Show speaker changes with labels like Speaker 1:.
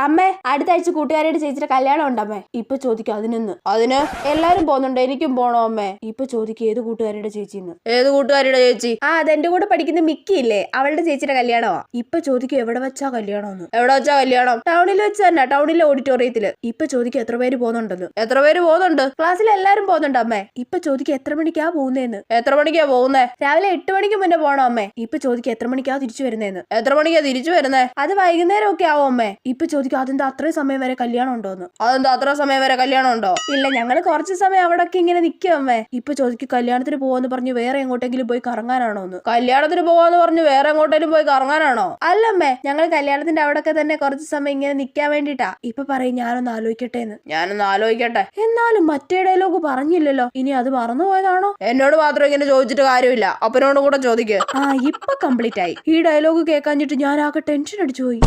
Speaker 1: അമ്മേ അടുത്ത ആഴ്ച കൂട്ടുകാരുടെ ചേച്ചിയുടെ കല്യാണം ഉണ്ടമ്മേ. ഇപ്പൊ ചോദിക്കും അതിന് എല്ലാരും പോകുന്നുണ്ട്, എനിക്കും പോണോ അമ്മേ. ഇപ്പൊ ചോദിക്കും ഏത് കൂട്ടുകാരുടെ ചേച്ചിന്ന്. ഏത് കൂട്ടുകാരുടെ ചേച്ചി? അതെന്റെ കൂടെ പഠിക്കുന്ന മിക്കി ഇല്ലേ, അവളുടെ ചേച്ചിയുടെ കല്യാണമാ. ഇപ്പൊ ചോദിക്കും എവിടെ വെച്ചാ കല്യാണം. എവിടെ വെച്ചാ കല്യാണം? ടൗണിൽ വെച്ച് തന്നെ, ടൗണിലെ ഓഡിറ്റോറിയത്തില്. ഇപ്പൊ ചോദിക്കും എത്ര പേര് പോകുന്നുണ്ടെന്ന്. എത്ര പേര് പോകുന്നുണ്ട്? ക്ലാസ്സിൽ എല്ലാരും പോകുന്നുണ്ട് അമ്മേ. ഇപ്പൊ ചോദിക്കും എത്ര മണിക്കാ പോകുന്നേന്ന്. എത്ര മണിക്കാ പോകുന്നേ? രാവിലെ 8 മണിക്ക് മുന്നേ പോണോ അമ്മേ. ഇപ്പൊ ചോദിക്കും എത്ര മണിക്കാ തിരിച്ചു വരുന്നേന്ന്. എത്ര മണിക്കാ തിരിച്ചു വരുന്നേ? അത് വൈകുന്നേരം ഒക്കെ ആവും അമ്മേ. ഇപ്പൊ ചോദിക്കും അതെന്താ അത്രയും സമയം വരെ കല്യാണം ഉണ്ടോന്ന്. അതെന്താ അത്ര സമയം വരെ കല്യാണം ഉണ്ടോ? ഇല്ല, ഞങ്ങള് കുറച്ച് സമയം അവിടൊക്കെ ഇങ്ങനെ നിൽക്കും അമ്മേ. ഇപ്പൊ ചോദിക്കും കല്യാണത്തിന് പോവാന്ന് പറഞ്ഞു വേറെ എങ്ങോട്ടെങ്കിലും പോയി കറങ്ങാനാണോന്ന്. കല്യാണത്തിന് പോവാന്ന് പറഞ്ഞു വേറെ എങ്ങോട്ടെങ്കിലും പോയി കറങ്ങാനാണോ? അല്ലമ്മേ, ഞങ്ങൾ കല്യാണത്തിന്റെ അവിടൊക്കെ തന്നെ കുറച്ച് സമയം ഇങ്ങനെ നിൽക്കാൻ വേണ്ടിട്ടാ. ഇപ്പൊ പറയും ഞാനൊന്ന് ആലോചിക്കട്ടെ എന്ന്. ഞാനൊന്ന് ആലോചിക്കട്ടെ. എന്നാലും മറ്റേ ഡയലോഗ് പറഞ്ഞില്ലല്ലോ, ഇനി അത് മറന്നുപോയതാണോ? എന്നോട് മാത്രം ഇങ്ങനെ ചോദിച്ചിട്ട് കാര്യമില്ല, അപ്പനോടും കൂടെ ചോദിക്കുക. ഇപ്പൊ കംപ്ലീറ്റ് ആയി. ഈ ഡയലോഗ് കേൾക്കാഞ്ഞിട്ട് ഞാൻ ആകെ ടെൻഷൻ അടിച്ചു പോയി.